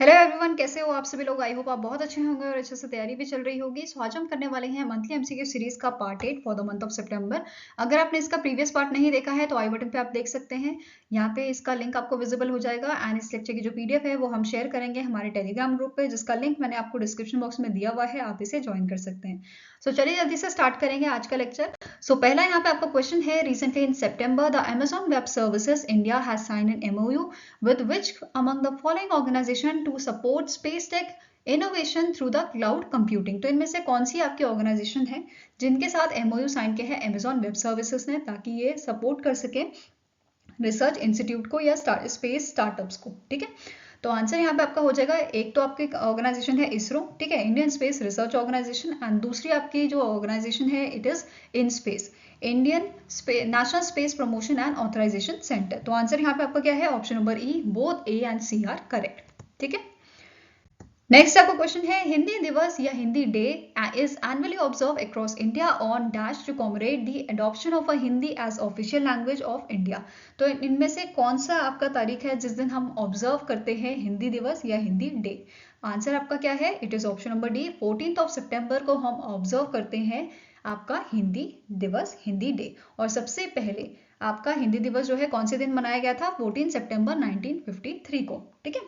Hello everyone, कैसे हो आप सभी लोग। आई होप आप बहुत अच्छे होंगे और अच्छे से तैयारी भी चल रही होगी। सो आज हम करने वाले हैं मंथली एमसीक्यू सीरीज का part 8 for the month of September. अगर आपने इसका प्रीवियस पार्ट नहीं देखा है तो आई बटन पे आप देख सकते हैं। यहाँ पे इसका लिंक आपको विजिबल हो जाएगा एंड इस लेक्चर की जो पीडीएफ है वो हम शेयर करेंगे हमारे टेलीग्राम ग्रुप पे, जिसका लिंक मैंने आपको डिस्क्रिप्शन बॉक्स में दिया हुआ है, आप इसे ज्वाइन कर सकते हैं। सो चलिए जल्दी से स्टार्ट करेंगे आज का लेक्चर। सो पहला यहाँ पे आपका क्वेश्चन है, recently in September the Amazon web services India has signed an MOU with which among the following organization to support space tech innovation through the cloud computing. तो इनमें से कौन सी आपकी ऑर्गेनाइजेशन है जिनके साथ एमओयू साइन किया है अमेजॉन वेब सर्विसेज ने, ताकि ये सपोर्ट कर सके रिसर्च इंस्टीट्यूट को या स्पेस स्टार्टअप्स को। ठीक है, तो आंसर यहाँ पे आपका हो जाएगा, एक तो आपकी ऑर्गेनाइजेशन है इसरो, ठीक है, Indian space research organisation, and दूसरी आपकी जो ऑर्गेनाइजेशन है it is in space, Indian national space promotion and authorisation centre. तो आंसर यहाँ पे आपका क्या है, option number E, both A and C are correct. ठीक है, नेक्स्ट आपका क्वेश्चन है, हिंदी दिवस या Hindi day is annually observe across India on dash to commemorate the adoption of a Hindi as official language of India. तो इनमें से कौन सा आपका तारीख है जिस दिन हम ऑब्जर्व करते हैं हिंदी दिवस या हिंदी डे। आंसर आपका क्या है, it is option number D, 14 सितंबर को हम ऑब्जर्व करते हैं आपका हिंदी दिवस, हिंदी डे। और सबसे पहले आपका हिंदी दिवस जो है कौन से दिन मनाया गया था, 14 सितंबर 1953 को। ठीक है,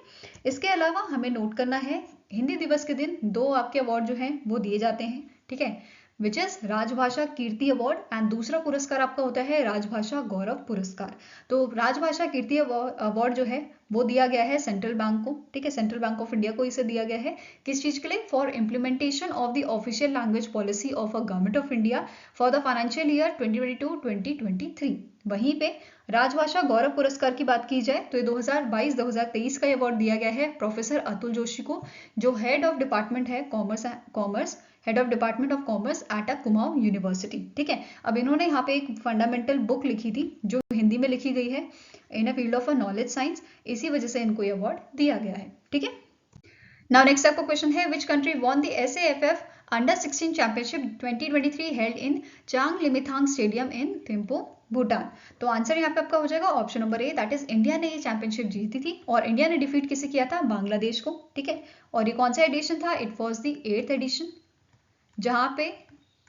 इसके अलावा हमें नोट करना है, हिंदी दिवस के दिन दो आपके अवार्ड जो हैं वो दिए जाते हैं। ठीक है, विच इज राजभाषा कीर्ति अवार्ड एंड दूसरा पुरस्कार आपका होता है राजभाषा गौरव पुरस्कार। तो राजभाषा कीर्ति अवार्ड जो है वो दिया गया है सेंट्रल बैंक को। ठीक है, सेंट्रल बैंक ऑफ इंडिया को इसे दिया गया है, किस चीज के लिए, for implementation of the official language policy of a government of India for the financial year 2022-2023। वहीं पे राजभाषा गौरव पुरस्कार की बात की जाए तो ये 2022-2023 का अवार्ड दिया गया है प्रोफेसर अतुल जोशी को, जो हेड ऑफ डिपार्टमेंट है commerce, head of department of commerce at a Kumaon university. ठीक है, अब इन्होंने यहाँ पे एक फंडामेंटल बुक लिखी थी जो हिंदी में लिखी गई है, in a field of a knowledge science, इसी वजह से इनको ये अवार्ड दिया गया है। ठीक है, नाउ नेक्स्ट आपका क्वेश्चन है, which country won the SAFF under 16 championship 2023 held in Changlimithang stadium in Thimphu Bhutan. तो आंसर यहाँ पे आपका हो जाएगा option number A, that is India ने ये चैंपियनशिप जीती थी और इंडिया ने डिफीट किसे किया था, बांग्लादेश को। ठीक है, और ये कौन सा एडिशन था, it was the 8th addition, जहां पे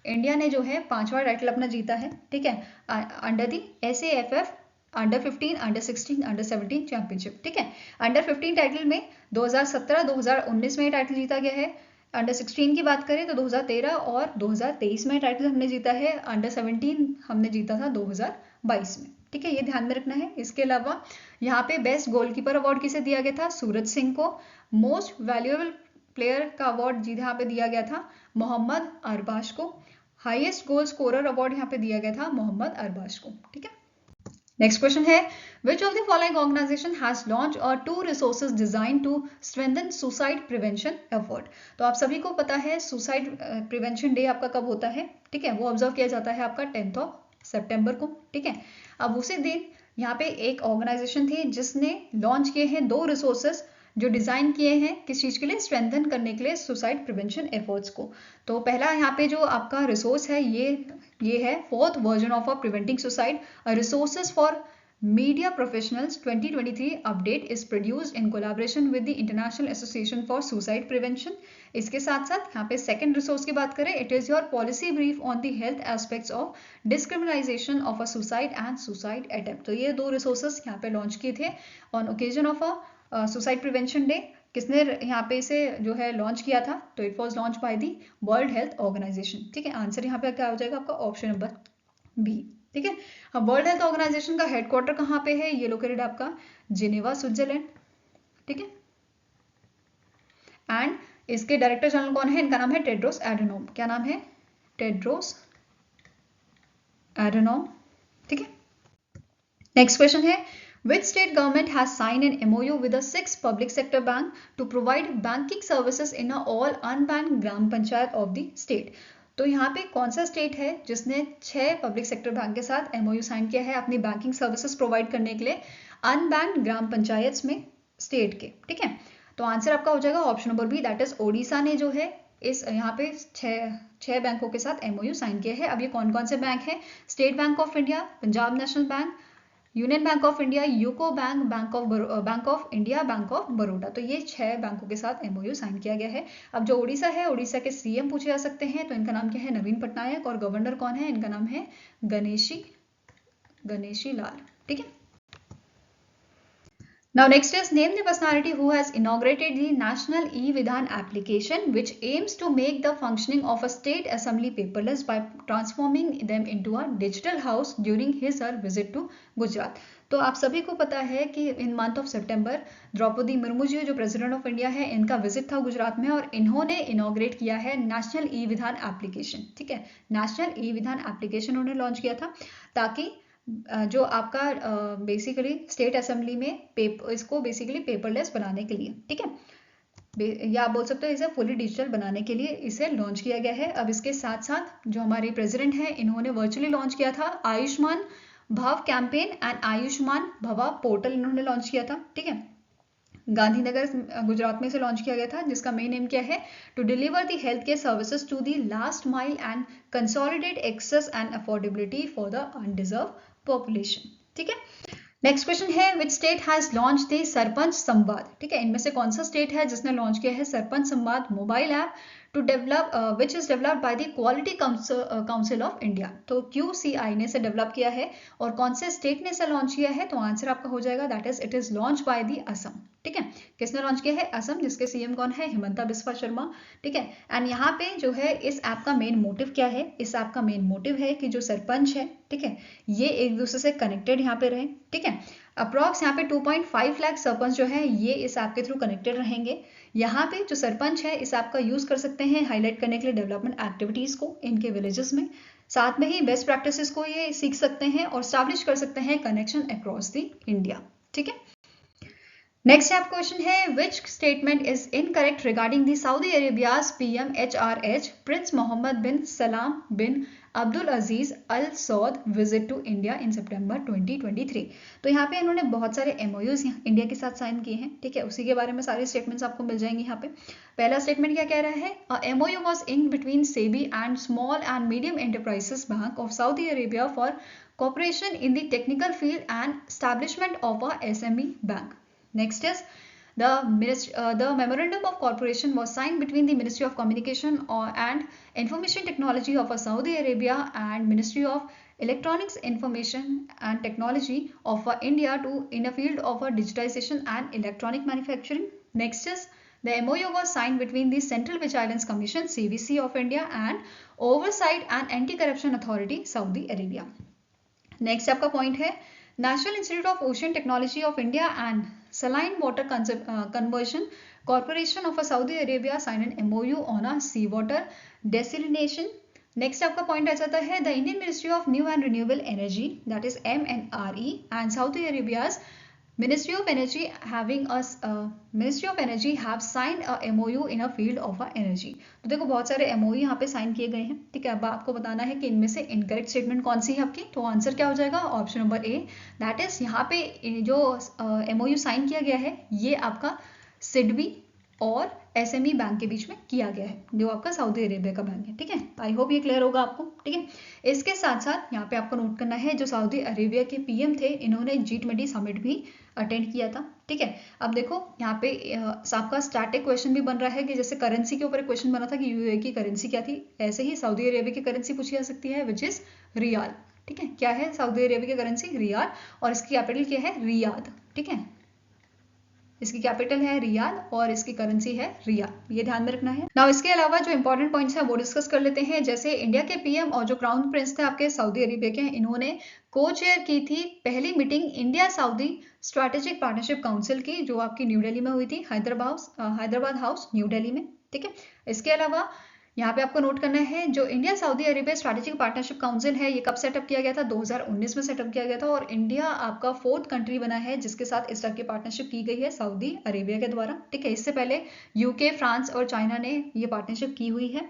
इंडिया ने जो है 5वां टाइटल अपना जीता है। ठीक है, under the SAFF under 15, under 16, under 17 championship. ठीक है, अंडर 15 टाइटल में 2017-2019 में टाइटल जीता गया है। अंडर 16 की बात करें तो 2013 और 2023 में टाइटल हमने जीता है। अंडर 17 हमने जीता था 2022 में। ठीक है, ये ध्यान में रखना है। इसके अलावा यहाँ पे बेस्ट गोलकीपर अवार्ड किसे दिया गया था, सूरज सिंह को। मोस्ट वैल्यूएबल प्लेयर का अवार्ड यहाँ पे दिया गया था मोहम्मद अरबाज को। हाईएस्ट गोल स्कोरर अवार्ड यहाँ पे दिया गया था मोहम्मद अरबाज को। ठीक है, नेक्स्ट क्वेश्चन है, which of the following organisation has launch और 2 resources design to strengthen suicide prevention effort. तो आप सभी को पता है सुसाइड प्रिवेंशन डे आपका कब होता है। ठीक है, वो ऑब्जर्व किया जाता है आपका 10 सितंबर को। ठीक है, अब उसी दिन यहाँ पे एक ऑर्गेनाइजेशन थी जिसने लॉन्च किए हैं 2 रिसोर्सेज जो डिजाइन किए हैं किस चीज के लिए, स्ट्रेंथन करने के लिए सुसाइड प्रिवेंशन एफर्ट्स को। तो पहला यहाँ पे जो आपका रिसोर्स है ये है 4th version of a preventing suicide, resources for media professionals 2023 update is produced in collaboration with the international association for suicide prevention. इसके साथ साथ यहाँ पे सेकंड रिसोर्स की बात करें, it is your policy brief on the health aspects of decriminalization of a suicide and suicide attempt. तो ये 2 रिसोर्सेज यहाँ पे लॉन्च किए थे on occasion of a suicide prevention day. किसने यहाँ पे इसे जो है लॉन्च किया था, तो it was launch by the world health organisation. ठीक है, आंसर यहाँ पे क्या हो जाएगा आपका ऑप्शन नंबर बी। ठीक है, अब वर्ल्ड हेल्थ ऑर्गेनाइजेशन का हेडक्वार्टर कहाँ पे है, ये लोकेटेड आपका जिनेवा स्विट्जरलैंड। ठीक है, एंड इसके डायरेक्टर जनरल कौन है, इनका नाम है टेड्रोस एडनोम। क्या नाम है, टेड्रोस एडनोम। ठीक है, नेक्स्ट क्वेश्चन है, which state government has signed an MOU with a 6 public sector bank to provide banking services in a all unbanked gram panchayat of the state। तो यहाँ पे कौन सा स्टेट है जिसने 6 पब्लिक सेक्टर बैंक के साथ MOU साइन किया है अपनी बैंकिंग सर्विसेज प्रोवाइड करने के लिए अनबैंक्ड ग्राम पंचायत में स्टेट के। ठीक है, तो आंसर आपका हो जाएगा option number B, that is Odisha ने जो है इस यहाँ पे छह बैंकों के साथ MOU साइन किया है। अब ये कौन कौन से बैंक है, State Bank of India, Punjab national bank, union bank of India, UCO bank, bank of India, bank of Baroda. तो ये 6 बैंकों के साथ MOU साइन किया गया है। अब जो उड़ीसा है, उड़ीसा के CM पूछे जा सकते हैं, तो इनका नाम क्या है? नवीन पटनायक। और गवर्नर कौन है? इनका नाम है गणेशी लाल। ठीक है। Now next is name the personality who has inaugurated the National E-Vidhan application, which aims to make the functioning of a state assembly paperless by transforming them into a digital house during his her visit to Gujarat. तो आप सभी को पता है कि इन month of सितंबर द्रौपदी मुर्मू जी जो president of India है, इनका विजिट था गुजरात में और इन्होंने इनॉग्रेट किया है नेशनल ई-विधान एप्लीकेशन। ठीक है, नेशनल ई-विधान एप्लीकेशन उन्होंने लॉन्च किया था ताकि जो आपका बेसिकली स्टेट असेंबली में इसको बेसिकली पेपरलेस बनाने के लिए, ठीक है, या आप बोल सकते हो इसे फुली डिजिटल बनाने के लिए इसे लॉन्च किया गया है। अब इसके साथ साथ जो हमारे प्रेसिडेंट हैं, इन्होंने वर्चुअली लॉन्च किया था आयुष्मान भव कैंपेन एंड आयुष्मान भवा पोर्टल इन्होंने लॉन्च किया था। ठीक है, गांधीनगर गुजरात में से लॉन्च किया गया था, जिसका मेन एम क्या है? To deliver the health care services to the last mile and consolidate access and affordability for the undeserved population. ठीक है, नेक्स्ट क्वेश्चन है which state has launch the Sarpanch Samvad. ठीक है, इनमें से कौन सा स्टेट है जिसने लॉन्च किया है Sarpanch Samvad mobile app to develop which is developed by the quality council of India. तो QCI ने इसे डेवलप किया है और कौन से स्टेट ने इसे लॉन्च किया है? तो आंसर आपका हो जाएगा that is it is launch by the Assam. ठीक है, किसने लॉन्च किया है? असम, जिसके CM कौन है? हिमंता बिस्वा शर्मा। ठीक है, एंड यहाँ पे जो है इस ऐप का मेन मोटिव क्या है? इस ऐप का मेन मोटिव है कि जो सरपंच है, ठीक है, ये एक दूसरे से कनेक्टेड यहाँ पे रहे। ठीक है, अप्रॉक्स यहाँ पे 2.5 लाख सरपंच जो है ये इस ऐप के थ्रू कनेक्टेड रहेंगे। यहाँ पे जो सरपंच है इस ऐप का यूज कर सकते हैं हाईलाइट करने के लिए डेवलपमेंट एक्टिविटीज को इनके विलेजेस में, साथ में ही बेस्ट प्रैक्टिसेस को ये सीख सकते हैं और स्टैब्लिश कर सकते हैं कनेक्शन अक्रॉस द इंडिया। ठीक है, नेक्स्ट आप क्वेश्चन है which statement is incorrect regarding the Saudi Arabia's PM HRH prince Mohammed bin Salman bin Abdul Aziz Al Saud visit to India in September 2023। तो यहाँ पे इन्होंने बहुत सारे MOUs इंडिया के साथ साइन किए हैं। ठीक है, उसी के बारे में सारे स्टेटमेंट्स आपको मिल जाएंगे यहाँ पे। पहला स्टेटमेंट क्या कह रहा है? MOU was inked between SEBI and Small and Medium Enterprises Bank of Saudi Arabia for cooperation in the technical field and establishment of a SME bank. Next is the memorandum of cooperation was signed between the Ministry of Communication and Information Technology of Saudi Arabia and Ministry of Electronics, Information and Technology of India in a field of digitization and electronic manufacturing. Next is the MOU was signed between the Central Vigilance Commission CVC of India and Oversight and Anti-Corruption Authority Saudi Arabia. Next आपका point है National Institute of Ocean Technology of India and Saline Water Conversion Corporation of Saudi Arabia signed an MOU on a seawater desalination. Next आपका point आ जाता है The Indian Ministry of New and Renewable Energy, that is MNRE, and Saudi Arabia's Ministry of Energy have signed a MOU in a field of energy. तो देखो बहुत सारे MOU यहाँ पे sign किए गए हैं। ठीक है, अब आपको बताना है कि इनमें से इनकरेक्ट स्टेटमेंट कौन सी है आपकी। तो आंसर क्या हो जाएगा? Option number A, that is यहाँ पे जो MOU साइन किया गया है ये आपका सिडबी और SME बैंक के बीच में किया गया है, जो आपका सऊदी अरेबिया का बैंक है। ठीक है, आई होप ये क्लियर होगा आपको। ठीक है, इसके साथ साथ यहाँ पे आपको नोट करना है जो सऊदी अरेबिया के PM थे, इन्होंने G20 समिट भी अटेंड किया था। ठीक है, अब देखो यहाँ पे आपका स्टैटिक क्वेश्चन भी बन रहा है कि जैसे करेंसी के ऊपर एक क्वेश्चन बना था कि UAE की करेंसी क्या थी, ऐसे ही सऊदी अरेबिया की करेंसी पूछी जा सकती है विच इज रियाल। ठीक है, क्या है सऊदी अरेबिया की करेंसी? रियाल, और इसकी कैपिटल क्या है? रियाद। ठीक है, इसकी कैपिटल है रियाद और इसकी करेंसी है रियाल, ये ध्यान में रखना है। नाउ इसके अलावा जो इंपॉर्टेंट पॉइंट्स हैं वो डिस्कस कर लेते हैं। जैसे इंडिया के PM और जो क्राउन प्रिंस थे आपके सऊदी अरेबिया के, इन्होंने को-चेयर की थी पहली meeting India Saudi strategic partnership council की, जो आपकी न्यू दिल्ली में हुई थी, हैदराबाद हाउस न्यू दिल्ली में। ठीक है, इसके अलावा यहाँ पे आपको नोट करना है जो India Saudi Arabia strategic partnership council है, ये कब सेटअप किया गया था? 2019 में सेटअप किया गया था, और इंडिया आपका 4th कंट्री बना है जिसके साथ इस तरह की पार्टनरशिप की गई है सऊदी अरेबिया के द्वारा। ठीक है, इससे पहले UK, फ्रांस और चाइना ने ये पार्टनरशिप की हुई है।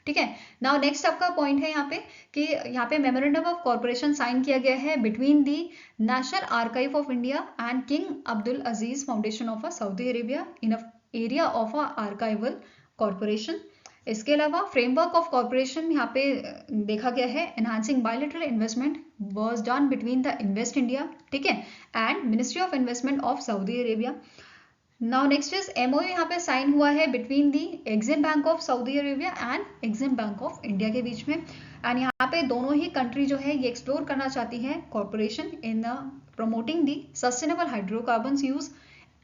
ठीक है, नाउ नेक्स्ट आपका पॉइंट है यहाँ पे कि यहाँ पे मेमोरेंडम ऑफ कॉर्पोरेशन साइन किया गया है between the national archive of India and king Abdul Aziz foundation of Saudi Arabia in a area of a archival corporation. इसके अलावा फ्रेमवर्क ऑफ कॉर्पोरेशन यहाँ पे देखा गया है enhancing bilateral investment was done between the Invest India, ठीक है, and Ministry of Investment of Saudi Arabia. Now next is MOU यहाँ पे साइन हुआ है between the EXIM bank of Saudi Arabia and EXIM bank of India के बीच में, and यहाँ पे दोनों ही कंट्री जो है ये एक्सप्लोर करना चाहती है corporation in promoting the sustainable hydrocarbons use,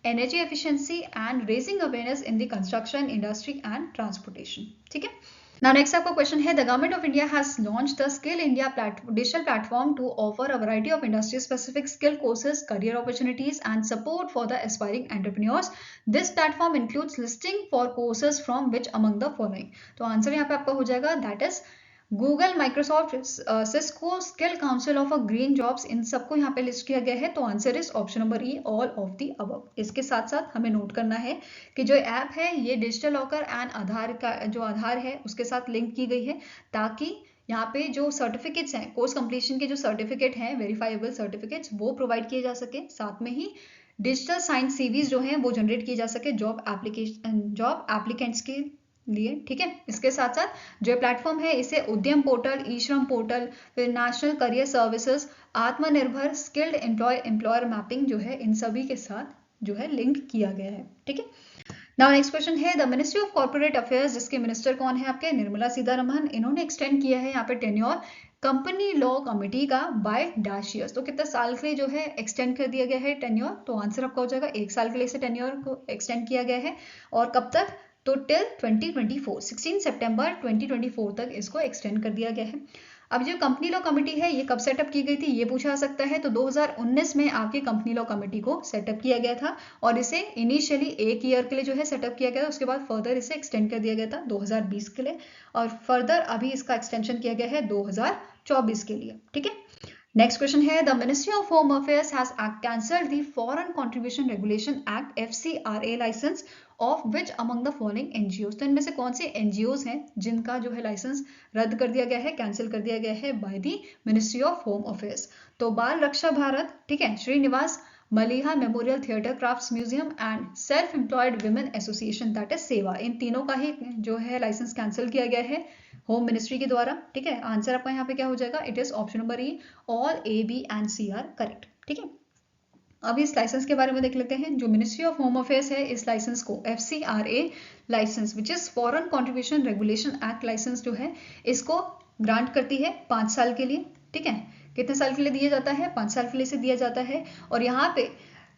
energy efficiency and raising awareness in the construction industry and transportation, ठीक है। Now next आपका क्वेश्चन है, the government of India has launched the Skill India digital platform to offer a variety of industry specific skill courses, career opportunities and support for the aspiring entrepreneurs. This platform includes listing for courses from which among the following. तो answer यहाँ पे आपका हो जाएगा that is Google, Microsoft, Cisco, skill council of green jobs, इन सबको यहाँ पे लिस्ट किया गया है। तो answer is option number E, all of the above. इसके साथ साथ हमें नोट करना है कि जो ऐप है ये डिजिटल लॉकर एंड आधार का जो आधार है उसके साथ लिंक की गई है, ताकि यहाँ पे जो सर्टिफिकेट्स हैं, कोर्स कंप्लीशन के जो सर्टिफिकेट हैं, वेरीफाइबल सर्टिफिकेट्स, वो प्रोवाइड किए जा सके। साथ में ही डिजिटल साइंस सीवीज जो हैं वो जनरेट किए जा सके जॉब एप्लीकेंट्स के लिए, ठीक है। इसके साथ साथ जो प्लेटफॉर्म है इसे उद्यम पोर्टल, ई श्रम पोर्टल, फिर नेशनल करियर सर्विसेज, आत्मनिर्भर, स्किल्ड एम्प्लॉयर मैपिंग जो है, इन सभी के साथ जो है लिंक किया गया है, ठीक है। नाउ नेक्स्ट क्वेश्चन है, the ministry of corporate affairs, जिसके मिनिस्टर कौन है आपके, निर्मला सीतारमण, इन्होंने एक्सटेंड किया है यहाँ पे टेन्योर कंपनी लॉ कमिटी का बाय डैश ईयर्स। तो कितने साल के लिए जो है एक्सटेंड कर दिया गया है टेन्योर, तो आंसर आपका हो जाएगा 1 साल के लिए इसे टेन्योर को एक्सटेंड किया गया है। और कब तक, तो टिल 2024, 16 सितंबर 2024 तक इसको एक्सटेंड कर दिया गया है। अब जो कंपनी लॉ कमेटी है ये कब सेटअप की गई थी, ये पूछा जा सकता है। तो 2019 में आपकी कंपनी लॉ कमेटी को सेटअप किया गया था और इसे इनिशियली 1 ईयर के लिए जो है सेटअप किया गया था, उसके बाद फर्दर इसे एक्सटेंड कर दिया गया था 2020 के लिए, और फर्दर अभी इसका एक्सटेंशन किया गया है 2024 के लिए, ठीक है। नेक्स्ट क्वेश्चन है, the ministry of home affairs has cancelled the foreign contribution regulation act FCRA licence of which among the following NGOs। तो इनमें से कौन से NGOs हैं जिनका जो है लाइसेंस रद्द कर दिया गया है, कैंसिल कर दिया गया है by the ministry of home affairs. तो बाल रक्षा भारत, ठीक है, Srinivas, Malliah memorial theatre crafts museum and self employed women association that is सेवा, इन तीनों का ही जो है लाइसेंस कैंसिल किया गया है होम मिनिस्ट्री के द्वारा, ठीक है। आंसर आपका यहाँ पे क्या हो जाएगा, it is option number E, all A, B and C are correct, ठीक है। अब इस लाइसेंस के बारे में देख लेते हैं। जो मिनिस्ट्री ऑफ होम अफेयर्स है इस लाइसेंस को FCRA licence which is foreign contribution regulation act licence जो है इसको ग्रांट करती है 5 साल के लिए, ठीक है। कितने साल के लिए दिया जाता है, 5 साल के लिए से दिया जाता है। और यहाँ पे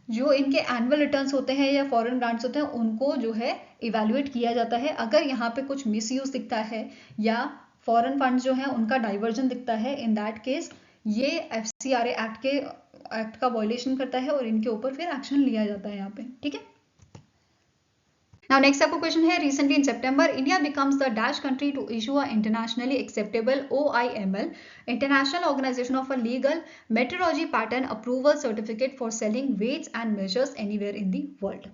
जो इनके एनुअल रिटर्न्स होते हैं या फॉरेन ग्रांट्स होते हैं उनको जो है इवेल्युएट किया जाता है। अगर यहाँ पे कुछ मिसयूज दिखता है या फॉरेन फंड्स जो है उनका डाइवर्जन दिखता है, इन दैट केस ये FCRA एक्ट का वायलेशन करता है और इनके ऊपर फिर एक्शन लिया जाता है यहाँ पे, ठीक है। Now next आपको क्वेश्चन है, recently in September India becomes the dash country to issue a internationally acceptable OIML, International Organization of a Legal Metrology Pattern Approval Certificate for selling weights and measures anywhere in the world।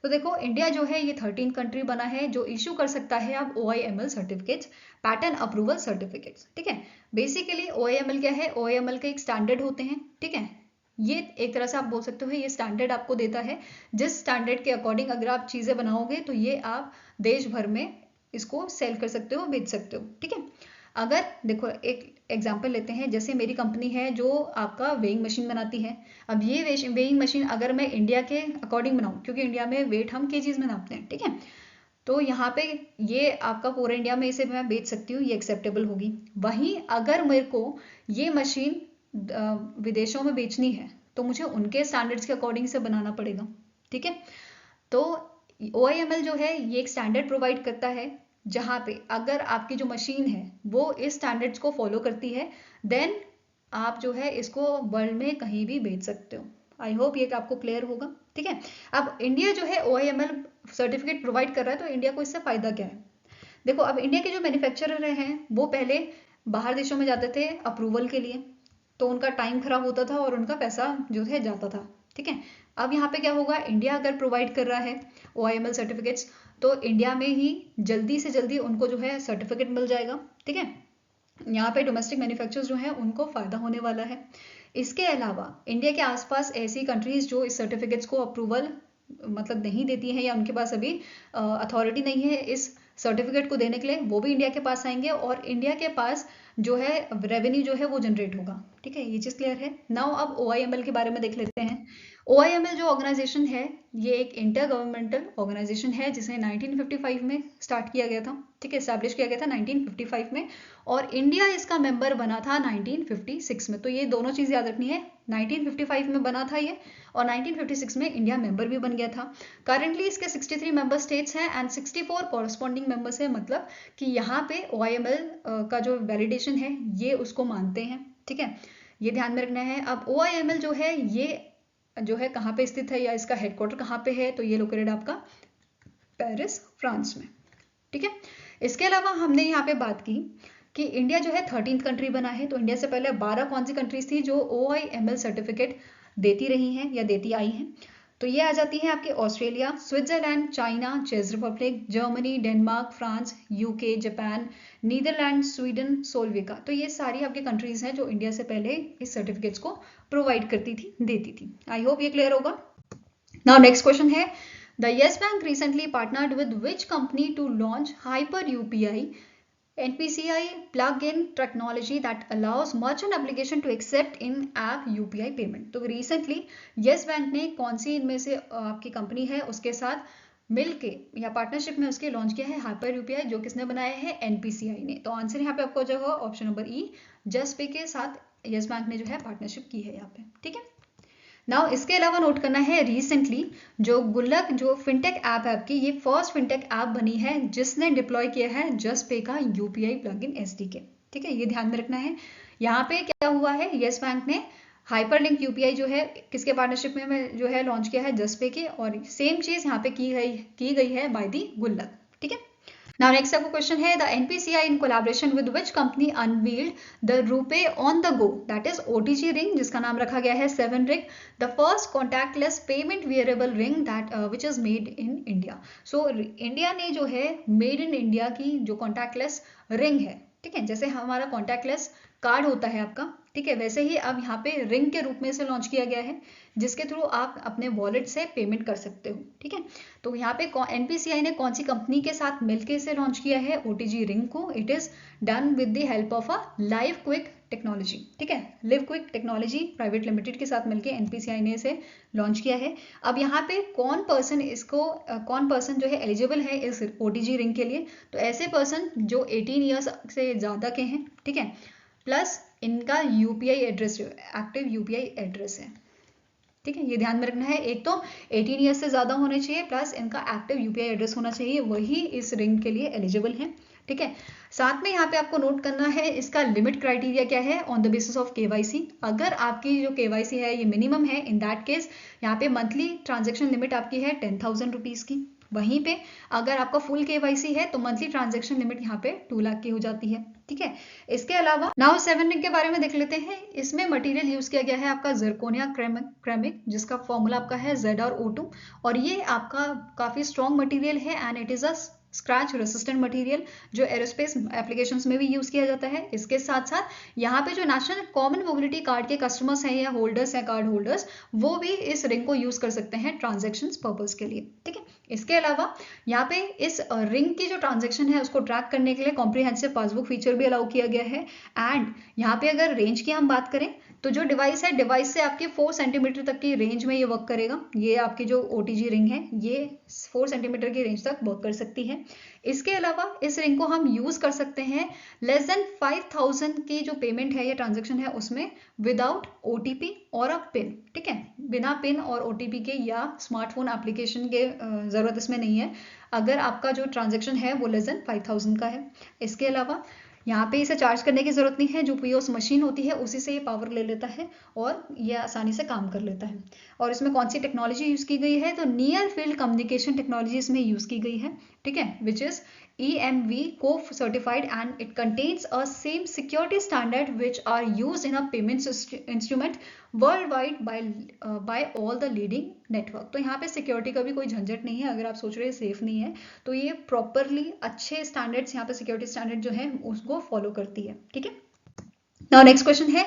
तो देखो India जो है ये 13 country बना है जो issue कर सकता है अब OIML certificates, pattern approval certificates, ठीक है। बेसिकली OIML क्या है, OIML के एक स्टैंडर्ड होते हैं, ठीक है। ये एक तरह से आप बोल सकते हो ये स्टैंडर्ड आपको देता है, जिस स्टैंडर्ड के अकॉर्डिंग अगर आप चीजें बनाओगे तो ये आप देश भर में इसको सेल कर सकते हो, बेच सकते हो, ठीक है। अगर देखो एक एग्जांपल लेते हैं, जैसे मेरी कंपनी है जो आपका वेइंग मशीन बनाती है। अब ये वेइंग मशीन अगर मैं इंडिया के अकॉर्डिंग बनाऊं, क्योंकि इंडिया में वेट हम केजीज में नापते हैं, ठीक है। तो यहाँ पे ये आपका पूरे इंडिया में इसे मैं बेच सकती हूँ, ये एक्सेप्टेबल होगी। वहीं अगर मेरे को ये मशीन विदेशों में बेचनी है तो मुझे उनके स्टैंडर्ड्स के अकॉर्डिंग से बनाना पड़ेगा, ठीक है। तो OIML जो है ये एक स्टैंडर्ड प्रोवाइड करता है जहाँ पे अगर आपकी जो मशीन है वो इस स्टैंडर्ड्स को फॉलो करती है, देन आप जो है इसको वर्ल्ड में कहीं भी बेच सकते हो। आई होप ये आपको क्लियर होगा, ठीक है। अब इंडिया जो है OIML सर्टिफिकेट प्रोवाइड कर रहा है, तो इंडिया को इससे फायदा क्या है। देखो अब इंडिया के जो मैन्युफैक्चरर हैं वो पहले बाहर देशों में जाते थे अप्रूवल के लिए, तो उनका टाइम खराब होता था और उनका पैसा जो है जाता था, ठीक है। अब यहाँ पे क्या होगा, इंडिया अगर प्रोवाइड कर रहा है OIML सर्टिफिकेट्स तो इंडिया में ही जल्दी से जल्दी उनको जो है सर्टिफिकेट मिल जाएगा, ठीक है। यहाँ पे डोमेस्टिक मैन्युफैक्चरर्स जो है उनको फायदा होने वाला है। इसके अलावा इंडिया के आसपास ऐसी कंट्रीज जो इस सर्टिफिकेट्स को अप्रूवल मतलब नहीं देती हैं या उनके पास अभी अथॉरिटी नहीं है इस सर्टिफिकेट को देने के लिए, वो भी इंडिया के पास आएंगे और इंडिया के पास जो है रेवेन्यू जो है वो जनरेट होगा। ठीक है, ये चीज क्लियर है। नाउ अब OIML के बारे में देख लेते हैं। OIML जो ऑर्गेनाइजेशन है ये एक इंटर गवर्नमेंटल ऑर्गेनाइजेशन है जिसे 1955 में स्टार्ट किया गया था। ठीक है, एस्टैब्लिश किया गया था 1955 में और इंडिया इसका मेंबर बना था 1956 में। तो ये दोनों चीज याद रखनी है, 1955 में बना था ये और 1956 में इंडिया मेंबर भी बन गया था। करंटली इसके 63 मेंबर स्टेट्स हैं एंड 64 कॉरस्पॉन्डिंग मेंबर्स हैं, मतलब कि यहाँ पे OIML का जो वैलिडेशन है ये उसको मानते हैं। ठीक है, ये ध्यान में रखना है। अब OIML जो है ये जो है कहाँ पे स्थित है या इसका हेडक्वार्टर कहाँ पे है, तो ये लोकेटेड आपका पेरिस, फ्रांस में। ठीक है, इसके अलावा हमने यहाँ पे बात की कि इंडिया जो है 13th कंट्री बना है। तो इंडिया से पहले 12 कौन सी कंट्रीज थी जो OIML सर्टिफिकेट देती रही हैं या देती आई हैं। तो ये आ जाती है आपके ऑस्ट्रेलिया, स्विट्जरलैंड, चाइना, चेक Republic, Germany, Denmark, France, UK, Japan, Netherland, Sweden, Slovakia. तो ये सारी आपके कंट्रीज हैं जो इंडिया से पहले इस सर्टिफिकेट्स को प्रोवाइड करती थी, देती थी। आई होप ये क्लियर होगा। नाउ नेक्स्ट क्वेश्चन है, the Yes Bank recently partnered with which company to launch hyper UPI NPCI plug-in technology that allows merchant application to accept in-app UPI payment। तो recently yes bank ने कौन सी इनमें से आपकी company है उसके साथ मिलके या पार्टनरशिप में उसके लॉन्च किया है हाइपर UPI, जो किसने बनाया है, NPCI ने। तो आंसर यहाँ पे आपको जो है ऑप्शन नंबर E, जस्ट पे के साथ येस बैंक ने जो है पार्टनरशिप की है यहाँ पे। ठीक है, नाउ इसके अलावा नोट करना है रिसेंटली जो गुल्लक जो फिनटेक ऐप है आपकी, ये फर्स्ट फिनटेक ऐप बनी है जिसने डिप्लॉय किया है जस्ट पे का UPI प्लगइन SDK। ठीक है, ये ध्यान में रखना है। यहाँ पे क्या हुआ है, येस बैंक ने हाइपरलिंक UPI जो है किसके पार्टनरशिप में जो है लॉन्च किया है, जस्ट पे के, और सेम चीज यहाँ पे की गई है बाय दी गुल्लक। ठीक है, Now next आपको क्वेश्चन है, the NPCI in collaboration with which company unveiled the RuPay on the go, that is OTG ring, जिसका नाम रखा गया है 7 ring, the first contactless payment wearable ring that which is made in India। So India ने जो है made in India की जो contactless ring है, ठीक है, जैसे हमारा contactless कार्ड होता है आपका, ठीक है, वैसे ही अब यहाँ पे रिंग के रूप में इसे लॉन्च किया गया है जिसके थ्रू आप अपने वॉलेट से पेमेंट कर सकते हो। ठीक है, तो यहाँ पे NPCI ने कौन सी कंपनी के साथ मिलकर इसे लॉन्च किया है, OTG रिंग को। It is done with the help of a live quick technology. ठीक है, live quick technology private limited के साथ मिलकर NPCI ने इसे लॉन्च किया है। अब यहाँ पे कौन पर्सन जो है एलिजिबल है इस OTG रिंग के लिए, तो ऐसे पर्सन जो 18 ईयर्स से ज़्यादा के हैं, ठीक है, प्लस इनका UPI address active UPI address है। ठीक है, ये ध्यान में रखना है, एक तो 18 ईयर्स से ज़्यादा होने चाहिए प्लस इनका एक्टिव UPI एड्रेस होना चाहिए, वही इस रिंग के लिए एलिजिबल है। ठीक है, साथ में यहाँ पे आपको नोट करना है इसका लिमिट क्राइटेरिया क्या है, on the basis of KYC। अगर आपकी जो KYC है ये मिनिमम है, इन दैट केस यहाँ पे मंथली ट्रांजेक्शन लिमिट आपकी है 10,000 रुपीज़ की। वहीं पे अगर आपका फुल KYC है तो मंथली ट्रांजेक्शन लिमिट यहाँ पे 2 लाख की हो जाती है। ठीक है, इसके अलावा नाउ 7 रिंग के बारे में देख लेते हैं। इसमें मटेरियल यूज किया गया है आपका जिरकोनिया क्रेमिक, जिसका फॉर्मूला आपका है ZrO2, और ये आपका काफी स्ट्रॉन्ग मटेरियल है and it is a scratch resistant material जो एरोस्पेस एप्लीकेशंस में भी यूज किया जाता है। इसके साथ साथ यहाँ पे जो नेशनल कॉमन मोबिलिटी कार्ड के कस्टमर्स हैं या होल्डर्स हैं, कार्ड होल्डर्स, वो भी इस रिंग को यूज कर सकते हैं ट्रांजेक्शन पर्पज के लिए। ठीक है, इसके अलावा यहाँ पे इस रिंग की जो ट्रांजेक्शन है उसको ट्रैक करने के लिए कॉम्प्रिहेंसिव पासबुक फीचर भी अलाउ किया गया है। एंड यहाँ पे अगर रेंज की हम बात करें तो जो डिवाइस है, डिवाइस से आपके 4 सेंटीमीटर तक की रेंज में ये वर्क करेगा। ये आपकी जो OTG रिंग है ये 4 सेंटीमीटर की रेंज तक वर्क कर सकती है। इसके अलावा इस रिंग को हम यूज कर सकते हैं लेस देन 5,000 की जो पेमेंट है या ट्रांजेक्शन है उसमें विदाउट OTP और अ पिन। ठीक है, बिना पिन और OTP के या स्मार्टफोन एप्लीकेशन के जरूरत इसमें नहीं है अगर आपका जो ट्रांजेक्शन है वो लेस देन 5,000 का है। इसके अलावा यहाँ पे इसे चार्ज करने की जरूरत नहीं है, जो POS मशीन होती है उसी से ये पावर ले लेता है और ये आसानी से काम कर लेता है। और इसमें कौन सी टेक्नोलॉजी यूज की गई है, तो नियर फील्ड कम्युनिकेशन टेक्नोलॉजी इसमें यूज की गई है। ठीक है, which is EMV co certified and it contains a same security standard which are used in a payment instrument worldwide by all the leading network। तो यहाँ पे सिक्योरिटी का भी कोई झंझट नहीं है, अगर आप सोच रहे हैं सेफ नहीं है तो ये प्रॉपरली अच्छे स्टैंडर्ड्स यहाँ पे सिक्योरिटी स्टैंडर्ड जो है उसको फॉलो करती है। ठीक है, नाउ नेक्स्ट क्वेश्चन है,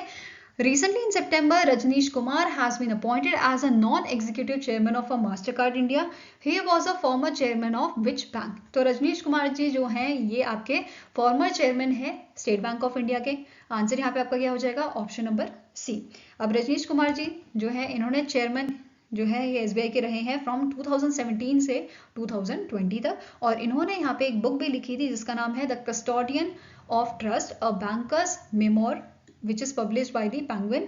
Recently in September, Rajneesh Kumar has been appointed as a non-executive chairman of a Mastercard India. He was a former chairman of which bank? तो रजनीश कुमार जी जो हैं ये आपके फॉर्मर चेयरमैन है स्टेट बैंक ऑफ इंडिया के। Answer यहाँ पे आपका क्या हो जाएगा? Option number C. अब रजनीश कुमार जी जो है इन्होंने चेयरमैन जो है ये एसबीआई के रहे हैं फ्रॉम 2017 से 2020 तक, और इन्होंने यहाँ पे एक बुक भी लिखी थी जिसका नाम है the custodian of trust, a banker's memoir, which is published by the Penguin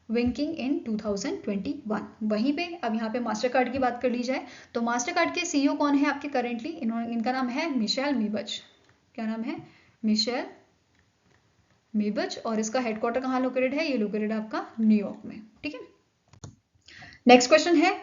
Viking in 2021। वहीं पे अब यहाँ पे मास्टर कार्ड की बात कर ली जाए तो मास्टर कार्ड के सीईओ कौन है आपके करेंटली? इनका नाम है मिशेल मीबच। क्या नाम है? मिशेल मीबच। और इसका हेडक्वार्टर कहाँ लोकेटेड है? ये लोकेटेड है आपका न्यूयॉर्क में। ठीक है, नेक्स्ट क्वेश्चन है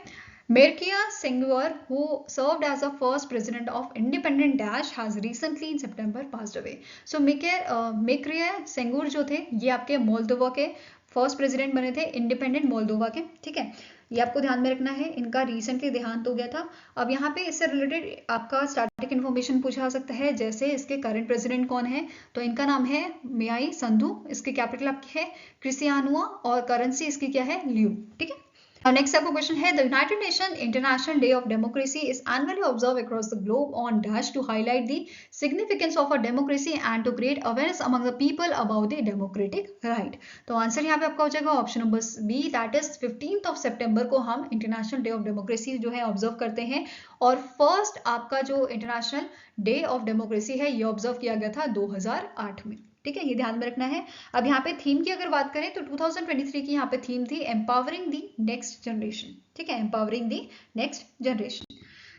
Mircea Senghor, who served as the first president of independent Dash, has recently in September passed away. So Mircea Senghor जो थे ये आपके मोल्दोवा के फर्स्ट प्रेसिडेंट बने थे, इंडिपेंडेंट मोल्दोवा के। ठीक है, ये आपको ध्यान में रखना है, इनका रिसेंटली देहांत हो गया था। अब यहाँ पे इससे रिलेटेड आपका स्टैटिक इन्फॉर्मेशन पूछा जा सकता है, जैसे इसके करंट प्रेसिडेंट कौन है, तो इनका नाम है मियाई संधू, इसकी कैपिटल आपकी है क्रिस्टियानुआ और करेंसी इसकी क्या है? ल्यू। ठीक है, नेक्स्ट आपका क्वेश्चन है the United Nation international day of democracy is annually observe across the globe on dash to highlight the significance of a democracy and to create awareness among the people about the democratic right. तो answer यहाँ पे आपका हो जाएगा option number B, that is 15 सितंबर को हम international day of democracy जो है ऑब्जर्व करते हैं। और फर्स्ट आपका जो इंटरनेशनल डे ऑफ डेमोक्रेसी है ये ऑब्जर्व किया गया था 2008 में। ठीक है, ये ध्यान में रखना है। अब यहाँ पे थीम की अगर बात करें तो 2023 की यहाँ पे थीम थी एम्पावरिंग दी नेक्स्ट जनरेशन। ठीक है, empowering the next generation.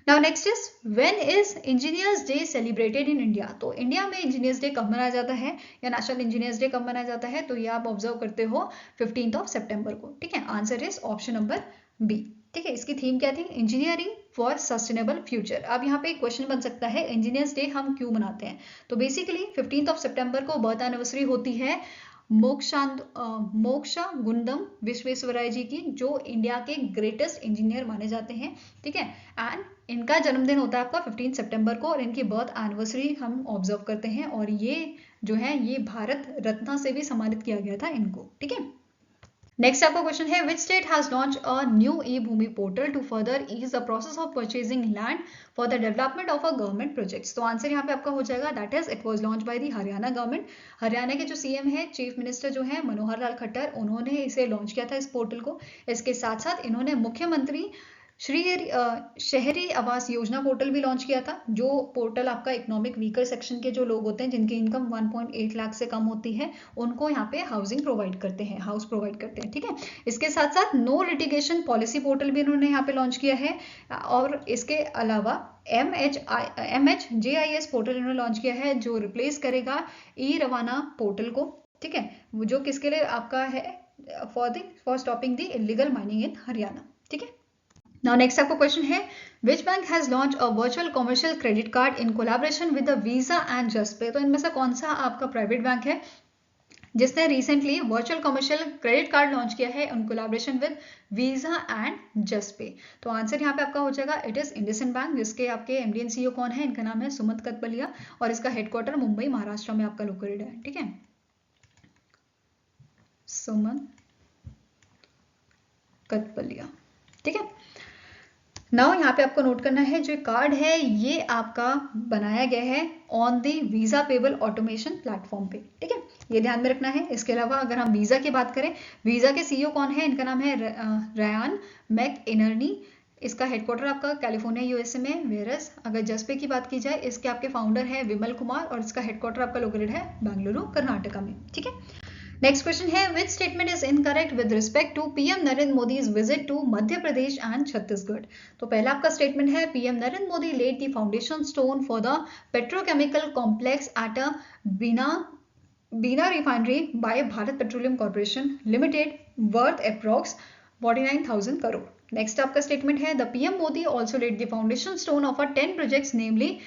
Now next is when is engineers day celebrated in India? तो इंडिया में इंजीनियर्स डे कब मनाया जाता है या नेशनल इंजीनियर्स डे कब मनाया जाता है? तो ये आप ऑब्जर्व करते हो 15 सितंबर को। ठीक है, answer is option number B. ठीक है, इसकी थीम क्या थी? Engineering for sustainable future. अब यहाँ पे एक क्वेश्चन बन सकता है इंजीनियर्स डे हम क्यों मनाते हैं? तो बेसिकली 15 सितंबर को बर्थ एनिवर्सरी होती है मोक्षा गुंडम विश्वेश्वराय जी की, जो इंडिया के ग्रेटेस्ट इंजीनियर माने जाते हैं। ठीक है, एंड इनका जन्मदिन होता है आपका 15 सितंबर को और इनकी बर्थ एनिवर्सरी हम ऑब्जर्व करते हैं, और ये जो है ये भारत रत्न से भी सम्मानित किया गया था इनको। ठीक है, नेक्स्ट आपका क्वेश्चन है which state has launch a new E Bhoomi portal to further ease the process of purchasing land for the development of a government projects? तो आंसर यहाँ पे आपका हो जाएगा that is it was launch by the Haryana government. Haryana के जो CM है, chief minister जो है मनोहर लाल खट्टर, उन्होंने इसे लॉन्च किया था इस पोर्टल को। इसके साथ साथ इन्होंने मुख्यमंत्री श्री शहरी आवास योजना पोर्टल भी लॉन्च किया था, जो पोर्टल आपका इकोनॉमिक वीकर सेक्शन के जो लोग होते हैं जिनकी इनकम 1.8 लाख से कम होती है उनको यहाँ पे हाउसिंग प्रोवाइड करते हैं, हाउस प्रोवाइड करते हैं। ठीक है, इसके साथ साथ नो लिटिगेशन पॉलिसी पोर्टल भी इन्होंने यहाँ पे लॉन्च किया है, और इसके अलावा MHJIS पोर्टल इन्होंने लॉन्च किया है जो रिप्लेस करेगा ई रवाना पोर्टल को। ठीक है, जो किसके लिए आपका है? For stopping the illegal mining इन हरियाणा। ठीक है, Now next आपका क्वेश्चन है which bank has launched a virtual commercial credit card in collaboration with the Visa and JustPay? तो इनमें से कौन सा आपका प्राइवेट बैंक है जिसने recently virtual commercial credit card launch किया है in collaboration with Visa and Juspay? तो आंसर यहाँ पे आपका हो जाएगा इट इज इंडसइंड बैंक, जिसके आपके एमडी एंड सीईओ कौन है? इनका नाम है सुमंत कतपलिया और इसका हेडक्वार्टर मुंबई महाराष्ट्र में आपका लोकेटेड है। ठीक है, सुमंत कतपलिया। ठीक है, नाउ यहाँ पे आपको नोट करना है जो कार्ड है ये आपका बनाया गया है on the visa payable automation platform पे। ठीक है, ये ध्यान में रखना है। इसके अलावा अगर हम वीजा की बात करें, वीजा के सीईओ कौन है? इनका नाम है रयान मैकइनर्नी, इसका हेडक्वार्टर आपका कैलिफोर्निया यूएसए में। वेरस अगर जस्पे की बात की जाए, इसके आपके फाउंडर है विमल कुमार और इसका हेडक्वार्टर आपका लोकेटेड है बेंगलुरु कर्नाटका में। ठीक है, नेक्स्ट क्वेश्चन है which statement is incorrect with respect to PM Narendra Modi's visit to Madhya Pradesh and Chhattisgarh? तो पहला आपका स्टेटमेंट है PM Narendra Modi led the foundation stone for the petrochemical complex at a Bina refinery by Bharat petroleum corporation limited worth approx 49,000 crore. Next आपका statement है the PM Modi also lead the foundation stone of 10 projects namely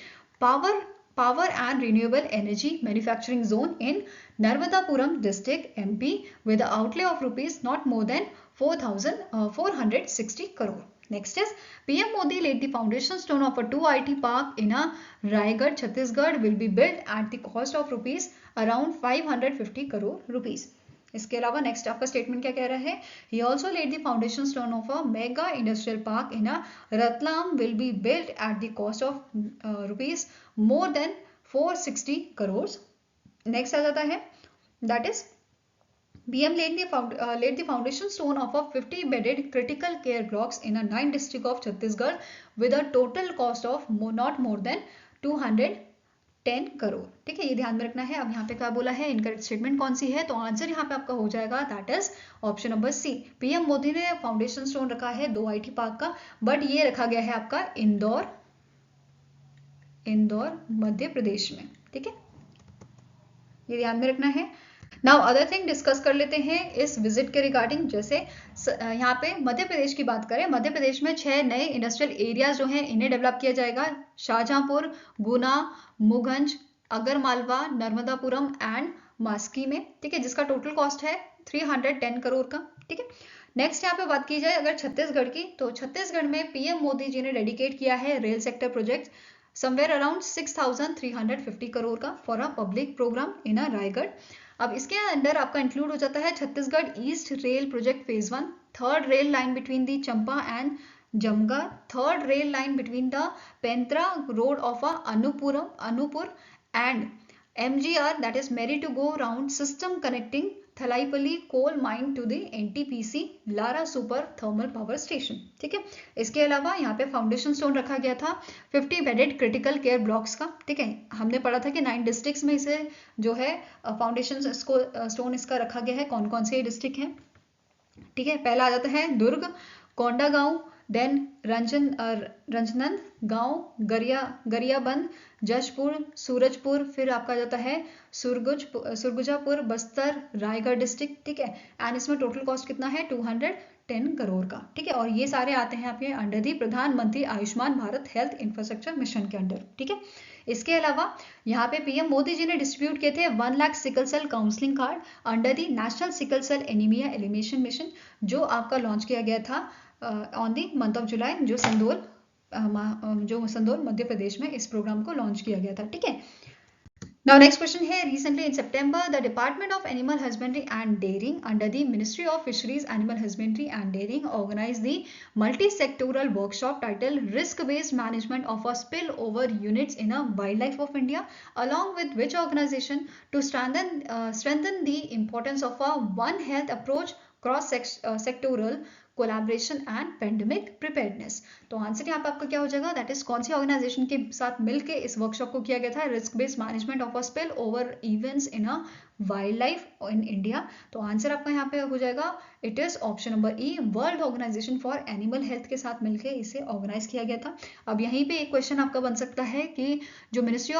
power and renewable energy manufacturing zone in Narmadapuram district MP with an outlay of rupees not more than 4,460 crore. Next is PM Modi laid the foundation stone of a 2 IT park in a Raigad, Chhattisgarh will be built at the cost of rupees around 550 crore rupees. इसके अलावा next आपका statement क्या कह रहा है, he also lead the foundation stone of a mega industrial park in a Ratlam will be built at the cost of rupees more than 460 crore. Next आ जाता है that is PM laid the foundation stone of a 50-bedded critical care blocks in a 9 district of Chhattisgarh with a total cost of not more than 210 crore. ठीक है, ये ध्यान में रखना है। अब यहाँ पे क्या बोला है, इनकरेक्ट स्टेटमेंट कौन सी है, तो आंसर यहाँ पे आपका हो जाएगा that is option number C. PM Modi ने फाउंडेशन स्टोन रखा है 2 IT पार्क का, बट ये रखा गया है आपका इंदौर मध्य प्रदेश में। ठीक है, ये ध्यान में रखना है। नाउ अदर थिंग डिस्कस कर लेते हैं इस विजिट के रिगार्डिंग। जैसे यहाँ पे मध्य प्रदेश की बात करें, मध्य प्रदेश में 6 नए इंडस्ट्रियल एरियाज जो हैं इन्हें डेवलप किया जाएगा, शाहजहांपुर, गुना, मुगंज, अगरमालवा, नर्मदापुरम एंड मास्की में। ठीक है, जिसका टोटल कॉस्ट है 310 करोड़ का। ठीक है, नेक्स्ट यहाँ पे बात की जाए अगर छत्तीसगढ़ की, तो छत्तीसगढ़ में PM मोदी जी ने डेडिकेट किया है rail sector project somewhere around 6,350 crore का for a public program in a Raigarh. अब इसके अंदर आपका इंक्लूड हो जाता है Chhattisgarh east rail project phase 1, third rail line between the Champa and Jamga, third rail line between the Pendra road of Anuppur and MGR that is merry to go round system connecting Thalaipalli coal mine to the NTPC Lara super thermal power station. ठीक है, इसके अलावा यहाँ पे foundation stone रखा गया था 50 bedded critical care blocks का। ठीक है, हमने पढ़ा था कि 9 डिस्ट्रिक्ट्स में इसे जो है फाउंडेशन स्टोन इसका रखा गया है। कौन कौन से डिस्ट्रिक्ट हैं? ठीक है, पहला आ जाता है दुर्ग, कोंडागांव, देन रंजनंद गांव, गरियाबंद, जशपुर, सूरजपुर, फिर आपका जाता है सुरगुजापुर, बस्तर, रायगढ़ डिस्ट्रिक्ट। ठीक है, एंड इसमें टोटल कॉस्ट कितना है 210 करोड़ का। ठीक है, और ये सारे आते हैं आपके अंडर दी प्रधानमंत्री Ayushman Bharat health infrastructure mission के अंडर। ठीक है, इसके अलावा यहाँ पे PM मोदी जी ने डिस्ट्रीब्यूट किए थे 1 lakh sickle cell counselling card under the national sickle cell anaemia elimination mission, जो आपका लॉन्च किया गया था on the month of July, जो संदोल मध्य प्रदेश में इस प्रोग्राम को लॉन्च किया गया था। ठीक है, Now next question है, recently in September the Department of Animal Husbandry and Dairying under the Ministry of Fisheries, Animal Husbandry and Dairying organized the multi-sectoral workshop titled Risk Based Management of a Spillover Units in a Wildlife of India, along with which organization to strengthen the importance of a One Health approach cross sectoral collaboration and pandemic preparedness. तो answer यहाँ पे आपका क्या हो जाएगा, that is कौन सी organisation के साथ मिलकर इस वर्कशॉप को किया गया था, risk based management of a spill over events in a wild life in India. तो आंसर आपका यहाँ पे हो जाएगा it is option number E, world organisation for animal health के साथ मिलकर इसे ऑर्गेनाइज किया गया था। अब यहीं पे एक क्वेश्चन आपका बन सकता है कि जो ministry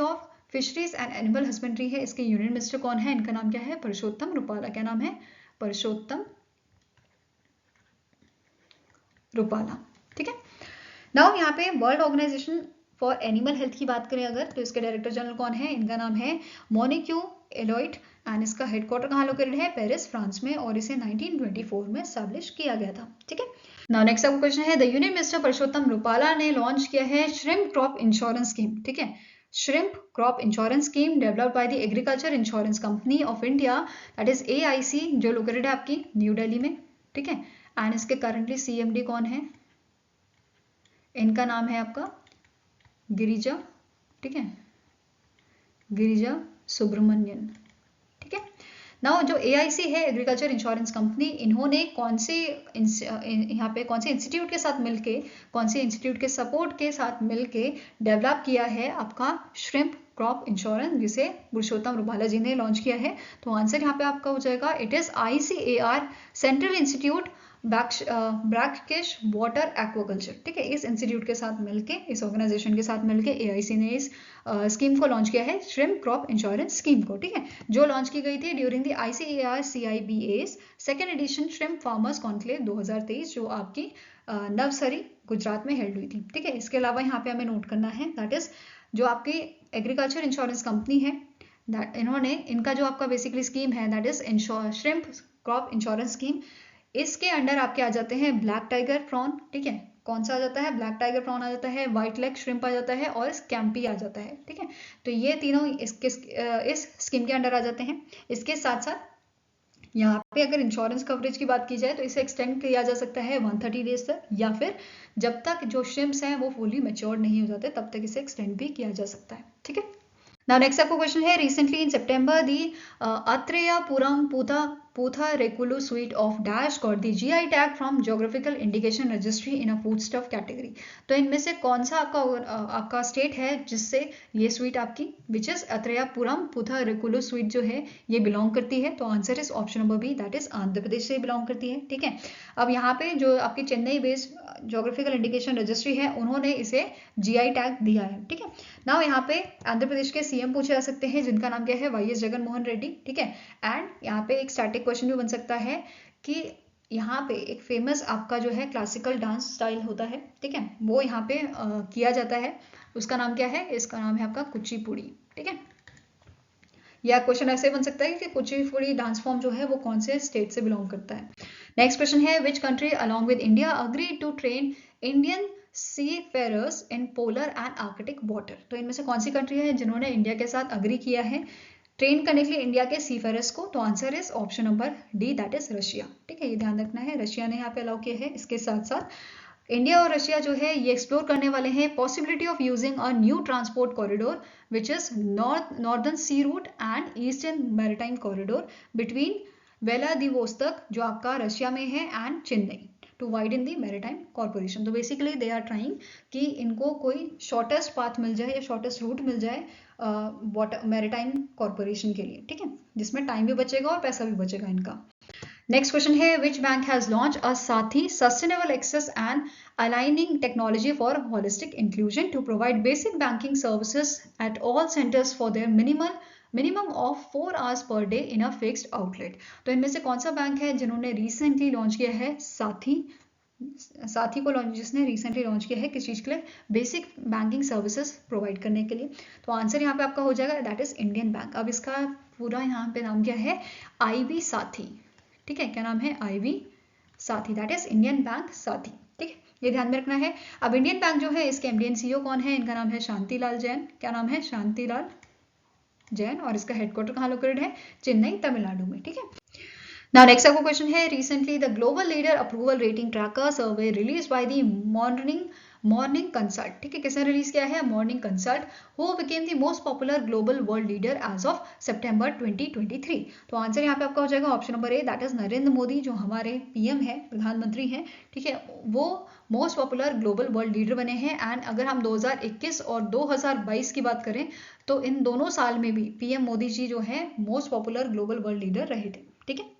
of fisheries and animal husbandry है, इसके यूनियन मिनिस्टर कौन है, इनका नाम क्या है, परषोत्तम रुपाला। क्या नाम है, परषोत्तम रुपाला। ठीक है, नाउ यहाँ पे world organisation for animal health की बात करें अगर, तो इसके डायरेक्टर जनरल कौन है, इनका नाम है मोनिक्यू एलोइट एंड इसका हेडक्वार्टर कहाँ लोकेटेड है, पेरिस फ्रांस में, और इसे 1924 में एस्टैब्लिश किया गया था। ठीक है, नाउ नेक्स्ट आपका क्वेश्चन है, the union minister Parshottam Rupala ने लॉन्च किया है श्रिम्प क्रॉप इंश्योरेंस स्कीम। ठीक है, shrimp crop insurance scheme developed by the agriculture insurance company of India that is AIC, जो लोकेटेड है आपकी न्यू दिल्ली में। ठीक है, एंड इसके करंटली CMD कौन है, इनका नाम है आपका गिरिजा। ठीक है, गिरिजा सुब्रमण्यन। ठीक है, नाउ जो AIC है एग्रीकल्चर इंश्योरेंस कंपनी, इन्होंने कौन से यहाँ पे कौन से इंस्टीट्यूट के साथ मिलके, कौन से इंस्टीट्यूट के सपोर्ट के साथ मिलके डेवलप किया है आपका श्रिम्प क्रॉप इंश्योरेंस, जिसे पुरुषोत्तम रुपाला जी ने लॉन्च किया है। तो आंसर यहाँ पे आपका हो जाएगा it is ICAR, central institute brackish water aquaculture. ठीक है, इस इंस्टीट्यूट के साथ मिलके, इस ऑर्गेनाइजेशन के साथ मिलके AIC ने इस स्कीम को लॉन्च किया है, श्रिम्प क्रॉप इंश्योरेंस स्कीम को। ठीक है, जो लॉन्च की गई थी during the ICAR CIBA's second edition shrimp farmers conclave 2023, जो आपकी नवसरी गुजरात में हेल्ड हुई थी। ठीक है, इसके अलावा यहाँ पे हमें नोट करना है दैट इज जो आपकी एग्रीकल्चर इंश्योरेंस कंपनी है, इनका जो आपका बेसिकली स्कीम है that is shrimp crop insurance scheme, इसके अंडर आपके आ जाते हैं ब्लैक टाइगर प्रॉन। ठीक है, कौन सा आ जाता है, ब्लैक टाइगर प्रॉन आ जाता है, व्हाइट लेग श्रिम्प आ जाता है, और स्कैम्पी आ जाता है। ठीक है, तो ये तीनों इस स्कीम के अंडर आ जाते हैं। इसके साथ साथ यहाँ पे अगर इंश्योरेंस कवरेज की बात की जाए तो इसे एक्सटेंड किया जा सकता है 130 डेज तक, या फिर जब तक जो शिप्स हैं वो फुली मैच्योर नहीं हो जाते तब तक इसे एक्सटेंड भी किया जा सकता है। ठीक है। Now next आपको क्वेश्चन है, recently in September the Atreyapuram Putharekulu suite of dash got the GI tag from Geographical Indication Registry in a foodstuff category। तो इनमें से कौन सा आपका स्टेट है जिससे ये स्वीट आपकी which is Atreyapuram Putharekulu sweet जो है ये बिलोंग करती है? तो answer is option number B, that is Andhra Pradesh से बिलोंग करती है। ठीक है। अब यहाँ पे जो आपकी Chennai based geographical indication registry है उन्होंने इसे GI टैग दिया है। ठीक है। नाउ यहाँ पे आंध्र प्रदेश के CM पूछे जा सकते हैं जिनका नाम क्या है, YS जगनमोहन रेड्डी। ठीक है। एंड यहाँ पे एक स्टैटिक क्वेश्चन भी बन सकता है कि यहाँ पे एक फेमस आपका जो है क्लासिकल डांस स्टाइल होता है, ठीक है, वो यहाँ पे किया जाता है, उसका नाम क्या है? इसका नाम है आपका कुचिपुड़ी। ठीक है। या क्वेश्चन ऐसे बन सकता है कि कुचिपुड़ी डांस फॉर्म जो है वो कौन से स्टेट से बिलोंग करता है। नेक्स्ट क्वेश्चन है, which country along with India agree to train Indian seafarers in polar and arctic water? तो इनमें से कौन सी कंट्री है जिन्होंने इंडिया के साथ अग्री किया है ट्रेन करने के लिए इंडिया के सीफेरर्स को? तो answer is option number D, that is Russia. ठीक है, ये ध्यान रखना है, रशिया ने यहाँ पे अलाउ किया है। इसके साथ साथ इंडिया और रशिया जो है ये एक्सप्लोर करने वाले हैं possibility of using a new transport corridor which is northern sea route and eastern maritime corridor between Vladivostok जो आपका रशिया में है and Chennai to widen the maritime corporation. तो बेसिकली दे आर ट्राइंग कि इनको कोई शॉर्टेस्ट पाथ मिल जाए या शॉर्टेस्ट रूट मिल जाए मैरिटाइम कॉर्पोरेशन के लिए। ठीक है, जिसमें टाइम भी बचेगा और पैसा भी बचेगा इनका। नेक्स्ट क्वेश्चन है, which bank has launch a Saathi sustainable access and aligning technology for holistic inclusion to provide basic banking services at all centres for their minimum of 4 hours per day in a fixed outlet? तो इनमें से कौन सा bank है जिन्होंने recently launch किया है साथी को जिसने रिसेंटली लॉन्च किया है किस चीज के लिए? बेसिक बैंकिंग सर्विसेज प्रोवाइड करने के लिए। तो आंसर यहाँ पे आपका हो जाएगा, दैट इज इंडियन बैंक। अब इसका पूरा यहाँ पे नाम क्या है? IB साथी। ठीक है, क्या नाम है? IB साथी, दैट इज इंडियन बैंक साथी। ठीक है, ये ध्यान में रखना है। अब इंडियन बैंक जो है इसके MD and CEO कौन है? इनका नाम है शांतिलाल जैन। क्या नाम है? शांतिलाल जैन। और इसका हेडक्वार्टर कहाँ लोकेटेड है? चेन्नई, तमिलनाडु में। ठीक है। Now next आपको क्वेश्चन है, recently the global leader approval rating tracker survey released by the Morning Consult। ठीक है, किसने रिलीज किया है? Morning consult. who became the most popular global world leader as of September 2023? तो आंसर यहाँ पे आपका हो जाएगा option number A, that is Narendra Modi जो हमारे PM है, प्रधानमंत्री हैं। ठीक है, वो most popular global world leader बने हैं। एंड अगर हम 2021 और 2022 की बात करें तो इन दोनों साल में भी PM मोदी जी जो है most popular global world leader रहे थे। ठीक है।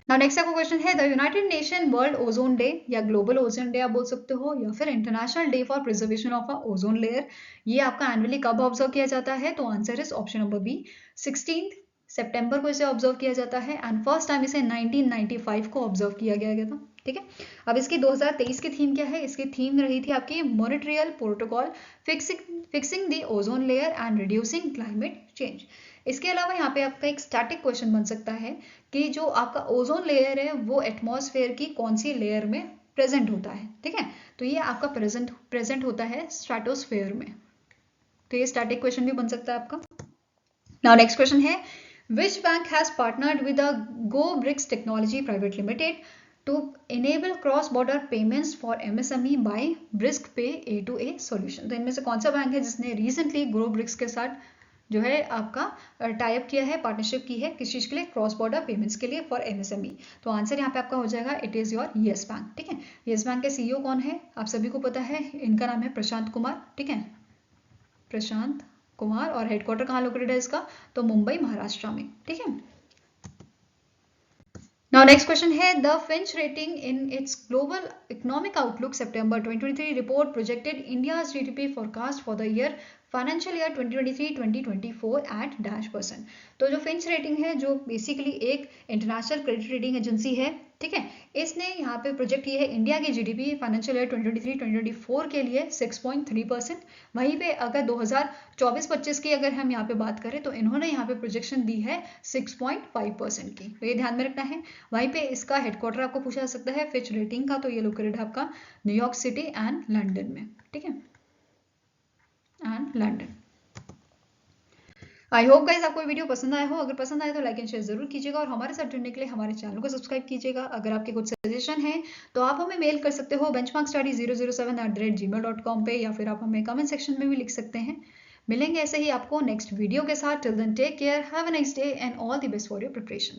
नाउ नेक्स्ट आपका क्वेश्चन है, the United Nation world ozone day या ग्लोबल ओजोन डे आप बोल सकते हो, या फिर international day for preservation of a ozone layer, ये आपका एनुअली कब ऑब्जर्व किया जाता है? तो answer is option number B, 16 सितंबर को इसे ऑब्जर्व किया जाता है। एंड फर्स्ट टाइम इसे 1995 को ऑब्जर्व किया गया था। ठीक है। अब इसकी 2023 की थीम क्या है? इसकी थीम रही थी आपकी Montreal protocol fixing the ozone layer and reducing climate change. इसके अलावा यहाँ पे आपका एक स्टैटिक क्वेश्चन बन सकता है कि जो आपका ओजोन लेयर है वो एटमॉस्फेयर की कौन सी लेयर में प्रेजेंट होता है? ठीक है, तो ये आपका प्रेजेंट होता है स्ट्रेटोस्फेयर में। तो ये स्टैटिक क्वेश्चन भी बन सकता है आपका। नाउ नेक्स्ट क्वेश्चन है, which bank has partnered with the Go Brics technology private limited to enable cross border payments for MSME by brisk pay A2A solution? तो इनमें से कौन सा बैंक है जिसने रिसेंटली ग्रो ब्रिक्स के साथ जो है आपका टाइप किया है, पार्टनरशिप की है, किस चीज के लिए? क्रॉस बॉर्डर पेमेंट्स के लिए फॉर MSME। तो आंसर यहाँ पे आपका हो जाएगा, it is your yes bank. ठीक है, येस बैंक के CEO कौन है? आप सभी को पता है, इनका नाम है प्रशांत कुमार। ठीक है, प्रशांत कुमार। और हेडक्वार्टर कहाँ लोकेटेड है इसका? तो मुंबई, महाराष्ट्र में। ठीक है। Now next question है, the Fitch rating in its global economic outlook September 2023 report projected India's GDP forecast for the year financial year 2023-2024 at %। तो जो फिंच रेटिंग है जो बेसिकली एक इंटरनेशनल क्रेडिट रेटिंग एजेंसी है, ठीक है, इसने यहाँ पे प्रोजेक्ट की है इंडिया की GDP फाइनेंशियल ईयर 2023-2024 के लिए 6.3%। वहीं पे अगर 2024-25 की अगर हम यहाँ पे बात करें तो इन्होंने यहाँ पे प्रोजेक्शन दी है 6.5% की। तो ये ध्यान में रखना है। वहीं पे इसका हेडक्वार्टर आपको पूछा जा सकता है फिच रेटिंग का, तो ये लोकेटेड है आपका न्यूयॉर्क सिटी एंड लंदन में। ठीक है, and London. I hope guys आपको वीडियो पसंद आया हो। अगर पसंद आए तो लाइक एंड शेयर जरूर कीजिएगा और हमारे साथ जुड़ने के लिए हमारे चैनल को सब्सक्राइब कीजिएगा। अगर आपके कुछ सजेशन है तो आप हमें मेल कर सकते हो benchmarkstudy007@gmail.com पे, या फिर आप हमें कमेंट सेक्शन में भी लिख सकते हैं। मिलेंगे ऐसे ही आपको नेक्स्ट वीडियो के साथ। Till then take care, have a nice day and all the best for your preparation.